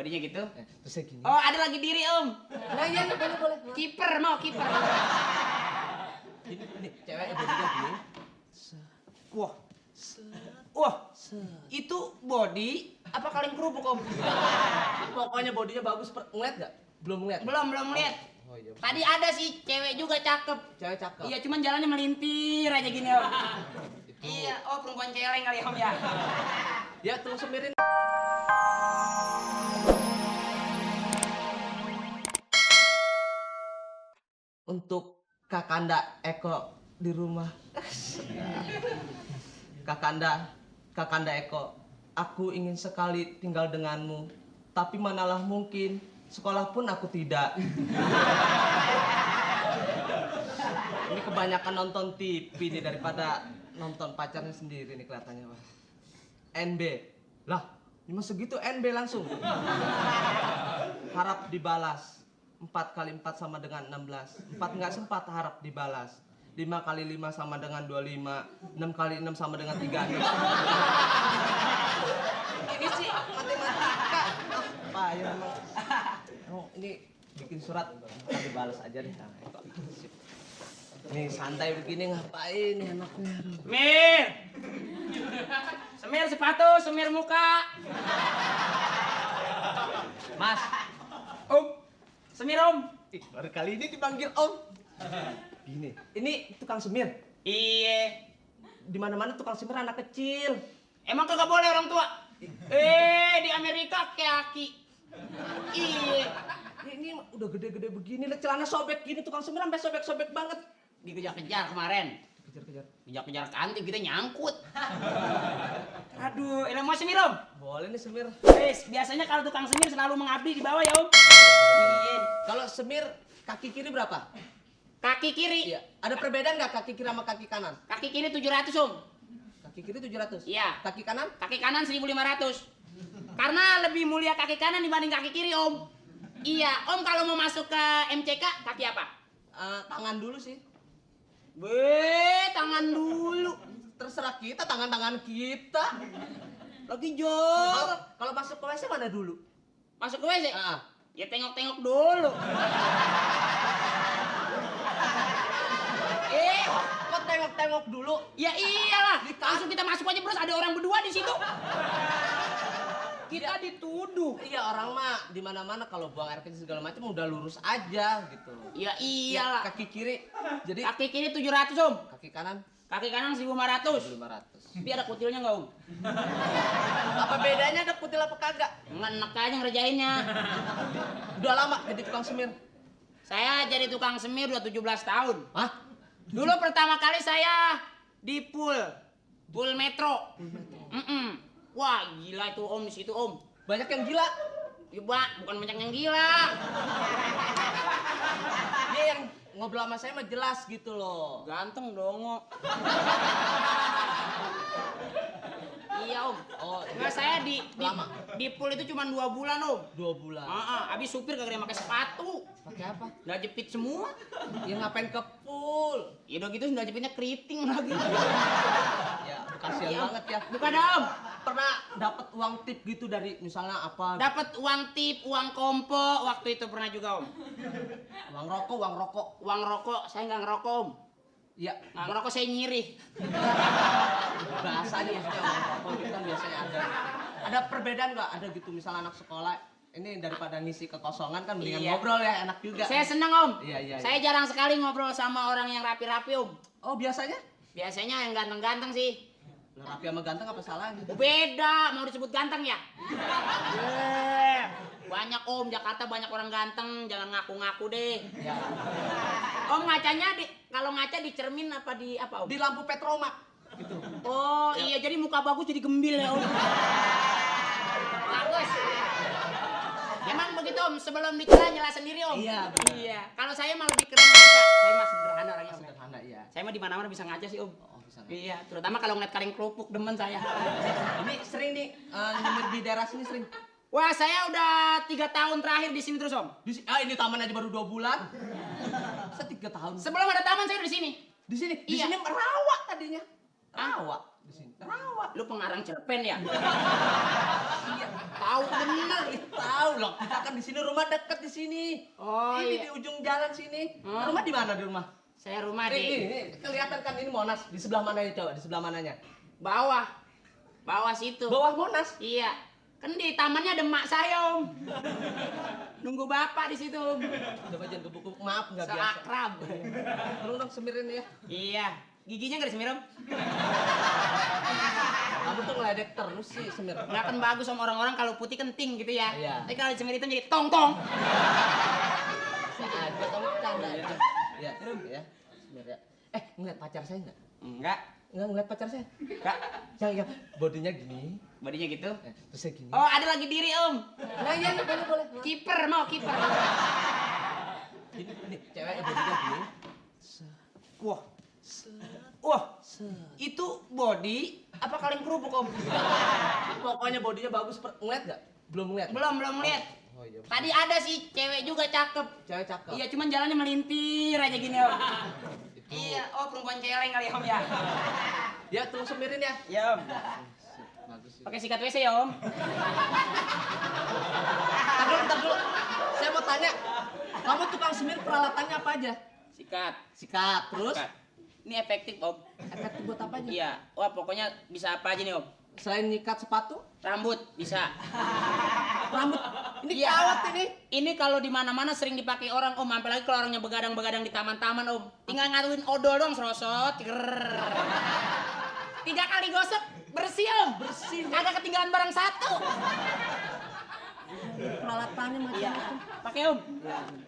Bodinya gitu. Terus saya gini. Oh, ada lagi diri, Om. Nah, iya, boleh. Kiper, mau kiper. Ini ceweknya bodinya gini. Wah. Wah. Itu body apa kaleng kerupuk, Om? Pokoknya bodinya bagus. Ngeliat nggak? Belum ngeliat. Belum lihat. Oh iya. Tadi ada sih cewek juga cakep. Cewek cakep. Iya, cuman jalannya melintir aja gini, Om. Iya, oh perempuan celeng kali, Om ya. Ya, tunggu semirin. Untuk Kakanda Eko di rumah. Kakanda Eko, aku ingin sekali tinggal denganmu. Tapi manalah mungkin, sekolah pun aku tidak. Ini kebanyakan nonton TV nih daripada nonton pacarnya sendiri nih kelihatannya, Pak. NB. Lah, cuma segitu NB langsung. Harap dibalas. 4 kali 4 sama dengan 16. 4 nggak sempat harap dibalas. 5 kali 5 sama dengan 25. 6 kali 6 sama dengan 36. Ini sih matematika. Pak, ya memang. Oh, ini bikin surat ntar dibalas aja deh. Nah, sip. Nih santai begini ngapain nih anaknya? Semir sepatu, semir muka. Mas, Om. Semir, Om. baru kali ini dipanggil Om. Gini, ini tukang semir. Iya. Di mana-mana tukang semir anak kecil. Emang kagak boleh orang tua? Di Amerika kaki. Iya. Ini udah gede-gede begini, lah celana sobek gini, tukang semir sampai sobek-sobek banget. Dikejar-kejar kemarin. Kejar-kejar. Kejar-kejar kantin kita nyangkut. Aduh, enak mau semir, Om? Boleh nih semir. Wes, biasanya kalau tukang semir selalu mengabdi di bawah ya, Om. Iya. Kalau semir kaki kiri berapa? Kaki kiri. Iya. Ada perbedaan nggak kaki kiri sama kaki kanan? Kaki kiri 700, Om. Kaki kiri 700. Iya. Kaki kanan? Kaki kanan 1.500. Karena lebih mulia kaki kanan dibanding kaki kiri, Om. Iya, Om kalau mau masuk ke MCK, kaki apa? Tangan dulu sih. Tangan dulu. Terserah kita, tangan-tangan kita. Lagi jor. Kalau masuk ke WC mana dulu? Masuk ke WC? Ah. Ya tengok-tengok dulu. Kok tengok-tengok dulu? Ya iyalah. Langsung kita masuk aja terus ada orang berdua di situ. Kita dituduh. Iya, orang mah di mana-mana kalau buang air kecil segala macam udah lurus aja gitu. Ya iyalah. Kaki kiri. Jadi Kaki kiri 700, Om. kaki kanan Kaki kanan 1.500. 500. Tapi ada kutilnya nggak, Om? Apa bedanya ada kutil apa kagak? Nggak enak aja ngerjainnya. Udah lama jadi tukang semir. Saya jadi tukang semir udah 17 tahun. Hah? Dulu pertama kali saya di pool metro. Wah gila itu Om di situ Om. Banyak yang gila. Ya, bukan banyak yang gila. Dia yang ngobrol sama saya mah jelas gitu loh. Ganteng dongo. Iya Om. Oh, Nggak, saya lama. di pool itu cuma 2 bulan Om. 2 bulan. Abis supir kagak ada yang pakai sepatu. Pakai apa? Nggak jepit semua. Ya ngapain ke pool? Ya udah gitu nggak jepitnya keriting lagi. Ya, kasihan Iya, banget ya. Bukan Om. Pernah dapat uang tip gitu dari misalnya apa? Dapat uang tip, uang kompo waktu itu pernah juga Om. Uang rokok. Uang rokok saya nggak ngerokok Om. Iya. Nggak ngerokok saya nyirih. Bahasanya maksudnya uang rokok itu kan biasanya ada. Ada perbedaan nggak? Ada gitu misalnya anak sekolah ini daripada ngisi kekosongan kan mendingan Iya. ngobrol ya, enak juga. Saya seneng Om. Iya. Saya jarang sekali ngobrol sama orang yang rapi-rapi Om. Oh, biasanya? Biasanya yang ganteng-ganteng sih. Lah, rapi sama ganteng apa salahnya? Beda, mau disebut ganteng ya? Banyak Om, Jakarta banyak orang ganteng, jangan ngaku-ngaku deh. Ya. Om ngacanya kalau ngaca di cermin apa di apa Om? Di lampu petromak gitu. Oh iya, jadi muka bagus jadi gembil ya Om. Bagus. Emang begitu Om, sebelum bicara nyela sendiri Om. Iya, benar. Iya. Kalau saya mah lebih keren ngaca. Saya mah sederhana orangnya Om. Sederhana ya. Saya mah di mana-mana bisa ngaca sih Om. Oh, bisa. Iya, terutama kalau ngeliat kaleng kerupuk demen saya. Ini sering nih nyemir di daerah sini sering. Wah, saya udah 3 tahun terakhir di sini terus Om. Ini taman aja baru 2 bulan. Saya 3 tahun. Sebelum ada taman saya udah di sini. Di sini Iya. merawat tadinya. Hah? Rawat di sini. Rawat. Lu pengarang cerpen ya? Iya, tahu bener. Tahu loh. Kita kan di sini rumah deket di sini. Oh, ini iya. di ujung jalan sini. Hmm. Rumah di mana di rumah? Saya rumah Ini kelihatan kan ini Monas. Di sebelah mananya coba? Di sebelah mananya? bawah. Bawah situ. Bawah Monas. Iya. Kan di tamannya ada emak saya, Om. Nunggu bapak di situ, Om. Coba jangan gebuk-gebuk. Maaf nggak biasa. Seakrab. Tolong dong semirin ya. Iya. Giginya nggak disemir, Om? Kamu tuh ngeledek terus sih semir. Nggak kan bagus sama orang-orang kalau putih kenting gitu ya. Iya. Tapi kalau disemir hitam jadi tong-tong. Ada kamu canda aja. Ya, ya. Semir ya. Ngeliat pacar saya nggak? Enggak. Nggak ngeliat pacar saya. Enggak. Yang bodinya gini. Bodinya gitu. Terus saya gini. Oh, ada lagi diri, Om. Nah iya, boleh. Kiper mau kiper. Ini cewek bodinya gini. Wah. Wah. Itu body apa kaleng kerupuk, Om? Pokoknya bodinya bagus. Ngeliat nggak? Belum ngeliat. Belum lihat. Oh iya. Tadi ada sih cewek juga cakep. Cewek cakep. Iya, cuman jalannya melintir aja gini, Om. Iya, oh perempuan celeng kali, Om ya. Ya, tolong semirin ya. Ya, Om. Bagus. Pakai sikat WC ya, Om. Bentar dulu. Saya mau tanya. Kamu tukang semir peralatannya apa aja? Sikat. Sikat, terus? Sikat. Ini efektif, Om. Efektif buat apa aja? Iya. Wah, pokoknya bisa apa aja nih, Om. Selain nyikat sepatu, Rambut bisa. rambut. Ini Iya. kawat ini. Ini kalau di mana-mana sering dipakai orang, Om. Apalagi kalau orangnya begadang-begadang di taman-taman, Om. Tinggal ngatuin odol dong, serosot. Grrrr. 3 kali gosok, bersih, Om. Bersih. Kagak ketinggalan barang satu. Peralatannya macam Iya. itu. Pakai, Om.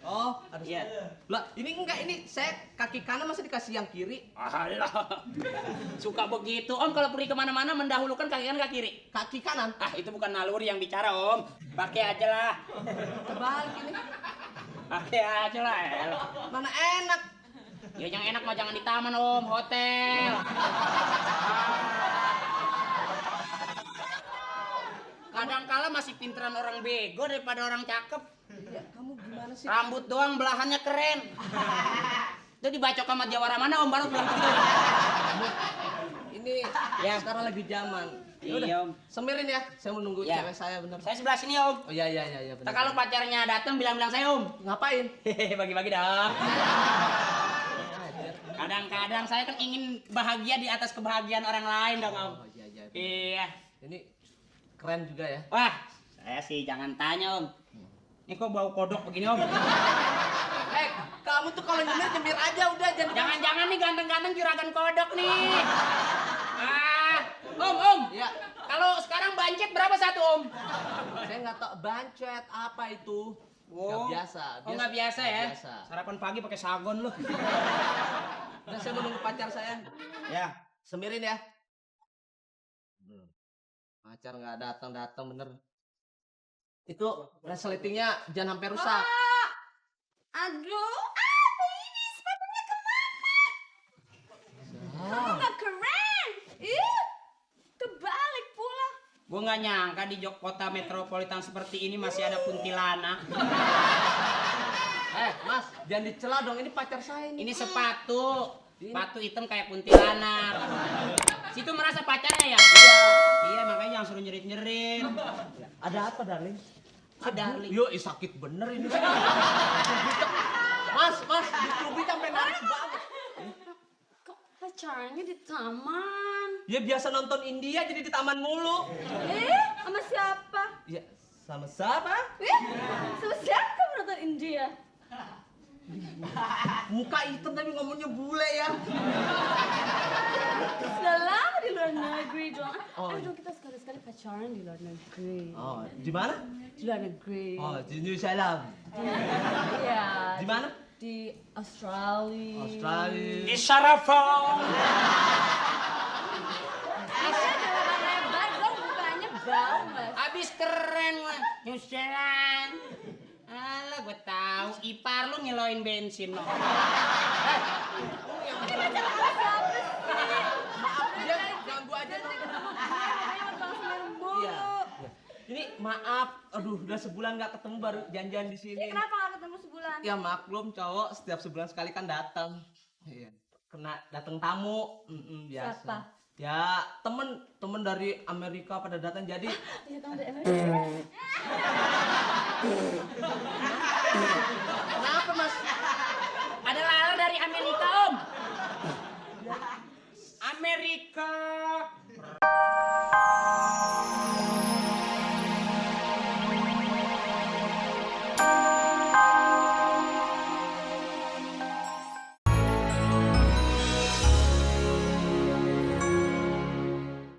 Oh, harus. Iya. Lah, ini enggak ini saya kaki kanan masa dikasih yang kiri? Alah. Suka begitu, Om. Kalau pergi kemana-mana mendahulukan kaki kanan kaki kiri. Kaki kanan. Ah, itu bukan naluri yang bicara, Om. Pakai aja lah. Kebalik ini. Pakai aja lah. elah. Mana enak. Ya yang enak mah jangan di taman, Om. Hotel. Kadang-kala masih pinteran orang bego daripada orang cakep. Ya, kamu gimana sih? Rambut doang belahannya keren. Itu dibacok sama jawara mana, Om, baru bilang gitu. Ini Ya. sekarang lagi zaman. Iya, Udah, Om. semirin ya. Saya mau nunggu Ya. cewek saya bener. Saya sebelah sini, Om. Oh iya bener. Nah, kalau pacarnya datang bilang-bilang saya, Om. Ngapain? Hehehe, bagi-bagi dong. Kadang-kadang saya kan ingin bahagia di atas kebahagiaan orang lain dong, Om. Oh iya. Iya. Ini keren juga ya. Wah, saya sih jangan tanya, Om. Ini kok bau kodok begini, Om? Kamu tuh kalau nyemir aja udah jangan. Jangan-jangan nih ganteng-ganteng juragan kodok nih. Ah, Om. Ya, Kalau sekarang bancet berapa satu, Om? saya nggak tahu bancet apa itu. Nggak biasa. Oh, nggak biasa ya? Biasa. Sarapan pagi pakai sagon lu. Udah saya mau nunggu pacar saya. Ya. Semirin ya. Pacar nggak datang bener. Itu resletingnya jangan sampai rusak. Aduh, apa ini? Sepatunya kemana? Kamu nggak keren? Kebalik pula. Gue nggak nyangka di kota metropolitan seperti ini masih ada kuntilanak. Mas, jangan dicela dong. Ini pacar saya ini. Ini sepatu. Sepatu hitam kayak kuntilanak. Situ merasa pacarnya ya? Iya, makanya jangan suruh nyerit-nyerit. Ada apa, darling? Darling. Yo, sakit bener ini. Mas, dicubit sampai narik banget. Kok pacarnya di taman? Ya biasa nonton India jadi di taman mulu. Sama siapa? Ya, sama siapa? Sama siapa kamu nonton India? Muka hitam tapi ngomongnya bule ya. Sudah lama di luar negeri dong. Oh, Ayo dong kita sekali-sekali pacaran di luar negeri. Oh, di mana? Di luar negeri. Oh, di New Zealand. Iya. Di mana? Di Australia. Australia. Di Sarafong. Asia jangan lebar dong, mukanya banget. Abis keren lah. New Zealand. Alah, gue tahu. Ipar lu nyeloin bensin lo. Ini pacar sama siapa sih? Maaf dia ganggu aja dong. Iya. Ini maaf, aduh udah sebulan nggak ketemu baru janjian di sini. Kenapa nggak ketemu sebulan? Ya maklum cowok setiap sebulan sekali kan datang. Iya. Kena datang tamu, biasa. Siapa? Ya, temen dari Amerika pada datang jadi Iya, tahu deh.